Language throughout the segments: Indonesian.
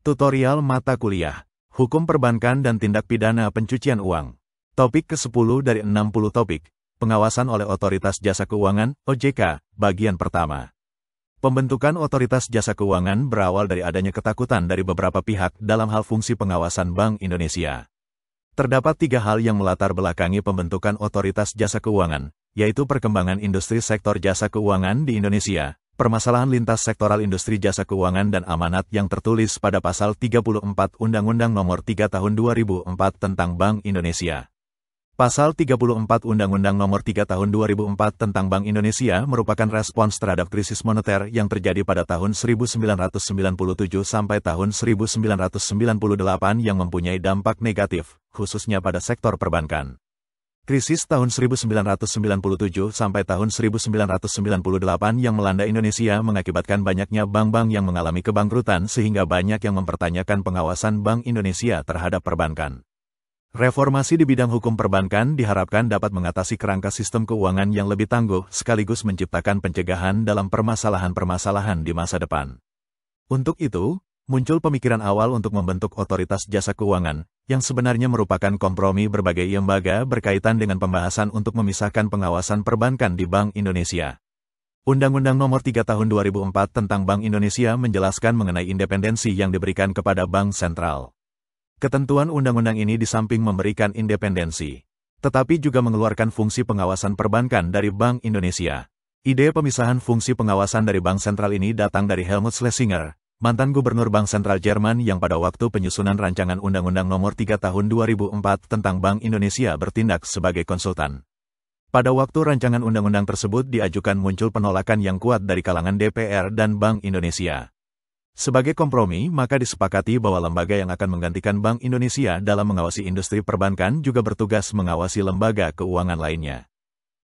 Tutorial mata kuliah, Hukum Perbankan dan Tindak Pidana Pencucian Uang. Topik ke-10 dari 60 topik, Pengawasan oleh Otoritas Jasa Keuangan, OJK, bagian pertama. Pembentukan Otoritas Jasa Keuangan berawal dari adanya ketakutan dari beberapa pihak dalam hal fungsi pengawasan Bank Indonesia. Terdapat 3 hal yang melatar belakangi pembentukan Otoritas Jasa Keuangan, yaitu perkembangan industri sektor jasa keuangan di Indonesia, permasalahan lintas sektoral industri jasa keuangan dan amanat yang tertulis pada Pasal 34 Undang-Undang Nomor 3 Tahun 2004 tentang Bank Indonesia. Pasal 34 Undang-Undang Nomor 3 Tahun 2004 tentang Bank Indonesia merupakan respons terhadap krisis moneter yang terjadi pada tahun 1997 sampai tahun 1998 yang mempunyai dampak negatif, khususnya pada sektor perbankan. Krisis tahun 1997 sampai tahun 1998 yang melanda Indonesia mengakibatkan banyaknya bank-bank yang mengalami kebangkrutan sehingga banyak yang mempertanyakan pengawasan Bank Indonesia terhadap perbankan. Reformasi di bidang hukum perbankan diharapkan dapat mengatasi kerangka sistem keuangan yang lebih tangguh sekaligus menciptakan pencegahan dalam permasalahan-permasalahan di masa depan. Untuk itu, muncul pemikiran awal untuk membentuk Otoritas Jasa Keuangan, yang sebenarnya merupakan kompromi berbagai lembaga berkaitan dengan pembahasan untuk memisahkan pengawasan perbankan di Bank Indonesia. Undang-Undang Nomor 3 Tahun 2004 tentang Bank Indonesia menjelaskan mengenai independensi yang diberikan kepada Bank Sentral. Ketentuan undang-undang ini di samping memberikan independensi, tetapi juga mengeluarkan fungsi pengawasan perbankan dari Bank Indonesia. Ide pemisahan fungsi pengawasan dari Bank Sentral ini datang dari Helmut Schlesinger, mantan gubernur Bank Sentral Jerman yang pada waktu penyusunan rancangan Undang-Undang Nomor 3 Tahun 2004 tentang Bank Indonesia bertindak sebagai konsultan. Pada waktu rancangan undang-undang tersebut diajukan muncul penolakan yang kuat dari kalangan DPR dan Bank Indonesia. Sebagai kompromi, maka disepakati bahwa lembaga yang akan menggantikan Bank Indonesia dalam mengawasi industri perbankan juga bertugas mengawasi lembaga keuangan lainnya.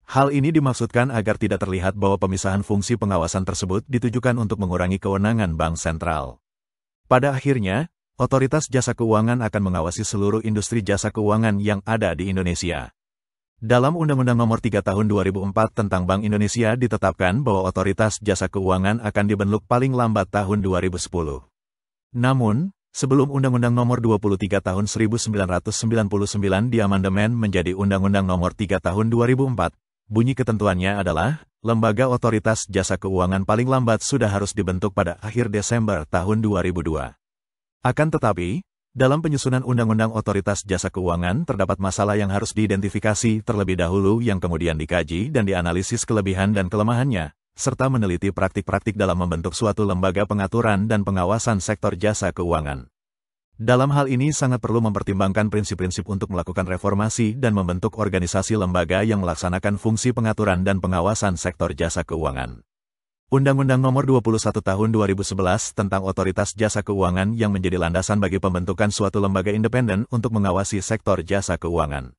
Hal ini dimaksudkan agar tidak terlihat bahwa pemisahan fungsi pengawasan tersebut ditujukan untuk mengurangi kewenangan Bank Sentral. Pada akhirnya, Otoritas Jasa Keuangan akan mengawasi seluruh industri jasa keuangan yang ada di Indonesia. Dalam Undang-Undang Nomor 3 Tahun 2004 tentang Bank Indonesia ditetapkan bahwa Otoritas Jasa Keuangan akan dibentuk paling lambat tahun 2010. Namun, sebelum Undang-Undang Nomor 23 Tahun 1999 diamandemen menjadi Undang-Undang Nomor 3 Tahun 2004, bunyi ketentuannya adalah, lembaga Otoritas Jasa Keuangan paling lambat sudah harus dibentuk pada akhir Desember tahun 2002. Akan tetapi, dalam penyusunan Undang-Undang Otoritas Jasa Keuangan terdapat masalah yang harus diidentifikasi terlebih dahulu yang kemudian dikaji dan dianalisis kelebihan dan kelemahannya, serta meneliti praktik-praktik dalam membentuk suatu lembaga pengaturan dan pengawasan sektor jasa keuangan. Dalam hal ini sangat perlu mempertimbangkan prinsip-prinsip untuk melakukan reformasi dan membentuk organisasi lembaga yang melaksanakan fungsi pengaturan dan pengawasan sektor jasa keuangan. Undang-Undang Nomor 21 Tahun 2011 tentang Otoritas Jasa Keuangan yang menjadi landasan bagi pembentukan suatu lembaga independen untuk mengawasi sektor jasa keuangan.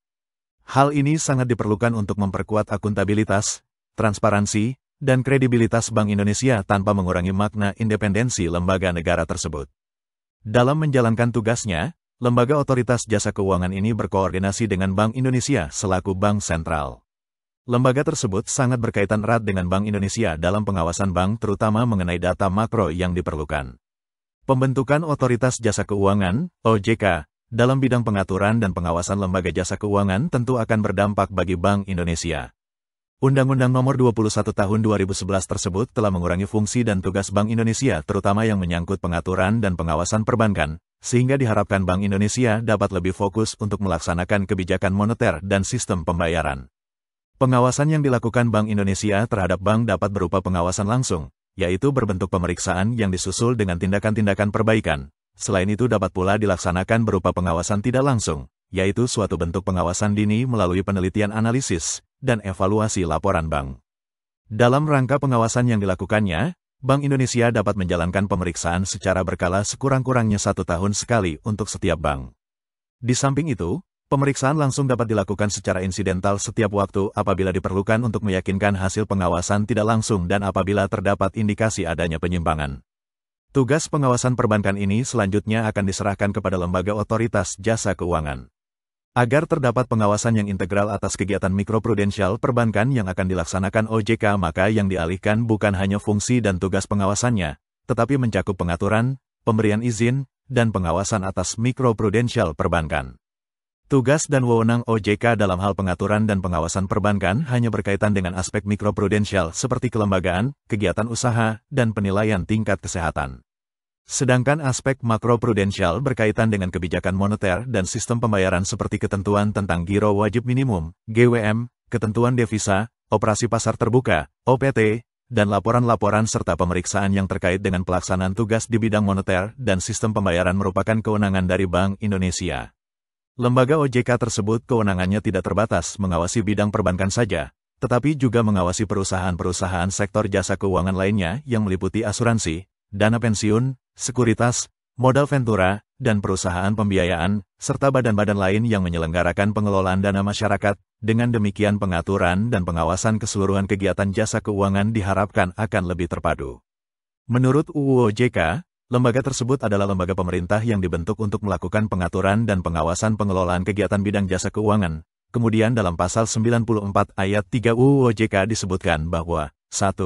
Hal ini sangat diperlukan untuk memperkuat akuntabilitas, transparansi, dan kredibilitas Bank Indonesia tanpa mengurangi makna independensi lembaga negara tersebut. Dalam menjalankan tugasnya, lembaga Otoritas Jasa Keuangan ini berkoordinasi dengan Bank Indonesia selaku Bank Sentral. Lembaga tersebut sangat berkaitan erat dengan Bank Indonesia dalam pengawasan bank terutama mengenai data makro yang diperlukan. Pembentukan Otoritas Jasa Keuangan, OJK, dalam bidang pengaturan dan pengawasan lembaga jasa keuangan tentu akan berdampak bagi Bank Indonesia. Undang-Undang Nomor 21 Tahun 2011 tersebut telah mengurangi fungsi dan tugas Bank Indonesia terutama yang menyangkut pengaturan dan pengawasan perbankan, sehingga diharapkan Bank Indonesia dapat lebih fokus untuk melaksanakan kebijakan moneter dan sistem pembayaran. Pengawasan yang dilakukan Bank Indonesia terhadap bank dapat berupa pengawasan langsung, yaitu berbentuk pemeriksaan yang disusul dengan tindakan-tindakan perbaikan. Selain itu dapat pula dilaksanakan berupa pengawasan tidak langsung, yaitu suatu bentuk pengawasan dini melalui penelitian analisis dan evaluasi laporan bank. Dalam rangka pengawasan yang dilakukannya, Bank Indonesia dapat menjalankan pemeriksaan secara berkala sekurang-kurangnya 1 tahun sekali untuk setiap bank. Di samping itu, pemeriksaan langsung dapat dilakukan secara insidental setiap waktu apabila diperlukan untuk meyakinkan hasil pengawasan tidak langsung dan apabila terdapat indikasi adanya penyimpangan. Tugas pengawasan perbankan ini selanjutnya akan diserahkan kepada lembaga Otoritas Jasa Keuangan. Agar terdapat pengawasan yang integral atas kegiatan mikroprudensial perbankan yang akan dilaksanakan OJK, maka yang dialihkan bukan hanya fungsi dan tugas pengawasannya, tetapi mencakup pengaturan, pemberian izin, dan pengawasan atas mikroprudensial perbankan. Tugas dan wewenang OJK dalam hal pengaturan dan pengawasan perbankan hanya berkaitan dengan aspek mikroprudensial seperti kelembagaan, kegiatan usaha, dan penilaian tingkat kesehatan. Sedangkan aspek makroprudensial berkaitan dengan kebijakan moneter dan sistem pembayaran seperti ketentuan tentang giro wajib minimum, GWM, ketentuan devisa, operasi pasar terbuka, OPT, dan laporan-laporan serta pemeriksaan yang terkait dengan pelaksanaan tugas di bidang moneter dan sistem pembayaran merupakan kewenangan dari Bank Indonesia. Lembaga OJK tersebut kewenangannya tidak terbatas mengawasi bidang perbankan saja, tetapi juga mengawasi perusahaan-perusahaan sektor jasa keuangan lainnya yang meliputi asuransi, dana pensiun, sekuritas, modal ventura, dan perusahaan pembiayaan, serta badan-badan lain yang menyelenggarakan pengelolaan dana masyarakat. Dengan demikian pengaturan dan pengawasan keseluruhan kegiatan jasa keuangan diharapkan akan lebih terpadu. Menurut UU OJK, lembaga tersebut adalah lembaga pemerintah yang dibentuk untuk melakukan pengaturan dan pengawasan pengelolaan kegiatan bidang jasa keuangan. Kemudian dalam pasal 94 ayat 3 UU OJK disebutkan bahwa 1.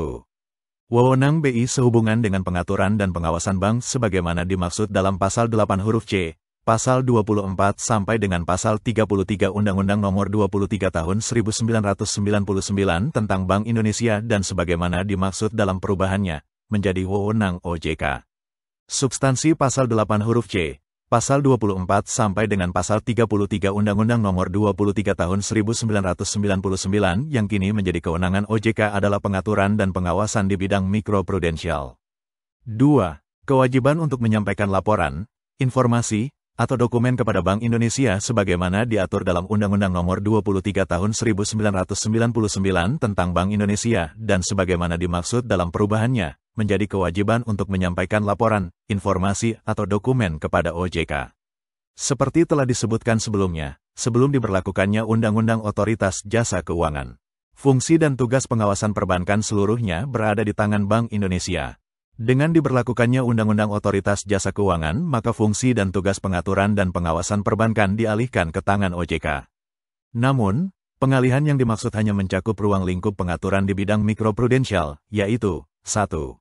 Wewenang BI sehubungan dengan pengaturan dan pengawasan bank sebagaimana dimaksud dalam pasal 8 huruf C, pasal 24 sampai dengan pasal 33 Undang-Undang Nomor 23 Tahun 1999 tentang Bank Indonesia dan sebagaimana dimaksud dalam perubahannya menjadi wewenang OJK. Substansi pasal 8 huruf C, pasal 24 sampai dengan pasal 33 Undang-Undang Nomor 23 Tahun 1999 yang kini menjadi kewenangan OJK adalah pengaturan dan pengawasan di bidang mikroprudensial. 2. Kewajiban untuk menyampaikan laporan, informasi, atau dokumen kepada Bank Indonesia sebagaimana diatur dalam Undang-Undang Nomor 23 Tahun 1999 tentang Bank Indonesia dan sebagaimana dimaksud dalam perubahannya, menjadi kewajiban untuk menyampaikan laporan, informasi, atau dokumen kepada OJK. Seperti telah disebutkan sebelumnya, sebelum diberlakukannya Undang-Undang Otoritas Jasa Keuangan, fungsi dan tugas pengawasan perbankan seluruhnya berada di tangan Bank Indonesia. Dengan diberlakukannya Undang-Undang Otoritas Jasa Keuangan, maka fungsi dan tugas pengaturan dan pengawasan perbankan dialihkan ke tangan OJK. Namun, pengalihan yang dimaksud hanya mencakup ruang lingkup pengaturan di bidang mikroprudensial, yaitu 1.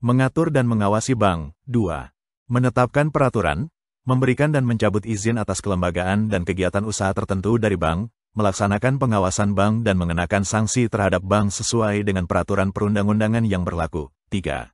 Mengatur dan mengawasi bank. 2. Menetapkan peraturan, memberikan dan mencabut izin atas kelembagaan dan kegiatan usaha tertentu dari bank, melaksanakan pengawasan bank dan mengenakan sanksi terhadap bank sesuai dengan peraturan perundang-undangan yang berlaku. 3.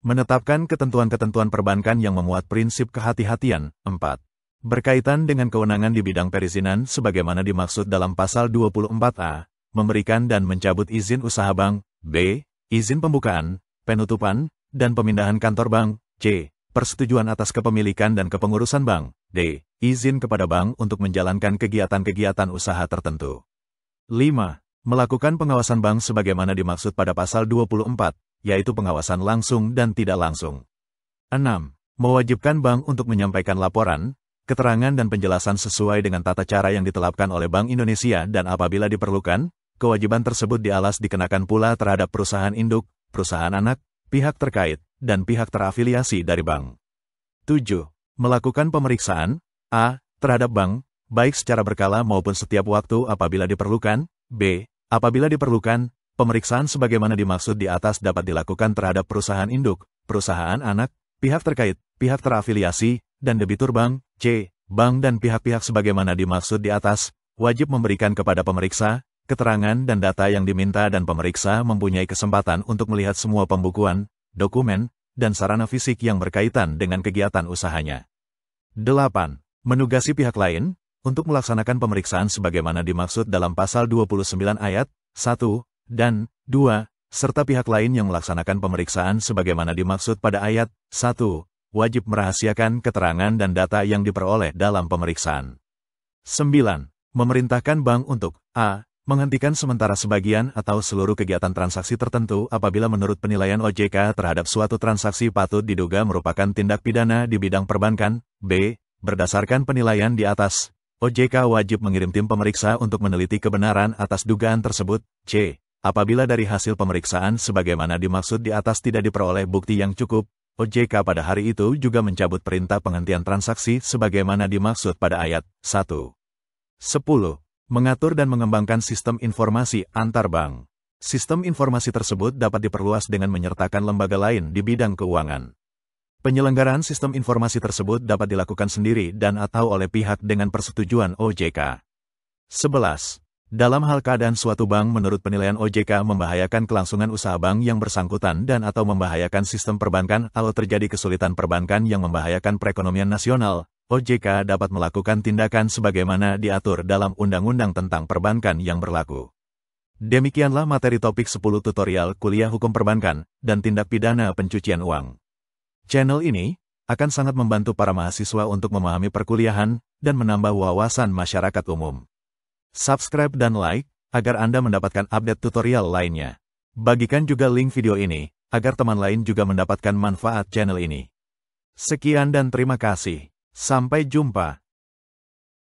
Menetapkan ketentuan-ketentuan perbankan yang memuat prinsip kehati-hatian. 4. Berkaitan dengan kewenangan di bidang perizinan sebagaimana dimaksud dalam pasal 24A, memberikan dan mencabut izin usaha bank. B. Izin pembukaan, penutupan, dan pemindahan kantor bank. C. Persetujuan atas kepemilikan dan kepengurusan bank. D. Izin kepada bank untuk menjalankan kegiatan-kegiatan usaha tertentu. 5. Melakukan pengawasan bank sebagaimana dimaksud pada pasal 24, yaitu pengawasan langsung dan tidak langsung. 6. Mewajibkan bank untuk menyampaikan laporan, keterangan dan penjelasan sesuai dengan tata cara yang ditetapkan oleh Bank Indonesia dan apabila diperlukan, kewajiban tersebut dialas dikenakan pula terhadap perusahaan induk, perusahaan anak, pihak terkait, dan pihak terafiliasi dari bank. 7. Melakukan pemeriksaan, a. terhadap bank, baik secara berkala maupun setiap waktu apabila diperlukan. B. Apabila diperlukan, pemeriksaan sebagaimana dimaksud di atas dapat dilakukan terhadap perusahaan induk, perusahaan anak, pihak terkait, pihak terafiliasi, dan debitur bank. C. Bank dan pihak-pihak sebagaimana dimaksud di atas, wajib memberikan kepada pemeriksa, keterangan dan data yang diminta dan pemeriksa mempunyai kesempatan untuk melihat semua pembukuan, dokumen, dan sarana fisik yang berkaitan dengan kegiatan usahanya. 8. Menugasi pihak lain, untuk melaksanakan pemeriksaan sebagaimana dimaksud dalam pasal 29 ayat 1 dan 2, serta pihak lain yang melaksanakan pemeriksaan sebagaimana dimaksud pada ayat 1, wajib merahasiakan keterangan dan data yang diperoleh dalam pemeriksaan. 9. Memerintahkan bank untuk a. menghentikan sementara sebagian atau seluruh kegiatan transaksi tertentu apabila menurut penilaian OJK terhadap suatu transaksi patut diduga merupakan tindak pidana di bidang perbankan. B. Berdasarkan penilaian di atas, OJK wajib mengirim tim pemeriksa untuk meneliti kebenaran atas dugaan tersebut. C. Apabila dari hasil pemeriksaan sebagaimana dimaksud di atas tidak diperoleh bukti yang cukup, OJK pada hari itu juga mencabut perintah penghentian transaksi sebagaimana dimaksud pada ayat 1. 10. Mengatur dan mengembangkan sistem informasi antar bank. Sistem informasi tersebut dapat diperluas dengan menyertakan lembaga lain di bidang keuangan. Penyelenggaraan sistem informasi tersebut dapat dilakukan sendiri dan atau oleh pihak dengan persetujuan OJK. 11. Dalam hal keadaan suatu bank menurut penilaian OJK membahayakan kelangsungan usaha bank yang bersangkutan dan atau membahayakan sistem perbankan atau terjadi kesulitan perbankan yang membahayakan perekonomian nasional, OJK dapat melakukan tindakan sebagaimana diatur dalam Undang-Undang tentang Perbankan yang berlaku. Demikianlah materi topik 10 tutorial kuliah hukum perbankan dan tindak pidana pencucian uang. Channel ini akan sangat membantu para mahasiswa untuk memahami perkuliahan dan menambah wawasan masyarakat umum. Subscribe dan like agar Anda mendapatkan update tutorial lainnya. Bagikan juga link video ini agar teman lain juga mendapatkan manfaat channel ini. Sekian dan terima kasih. Sampai jumpa.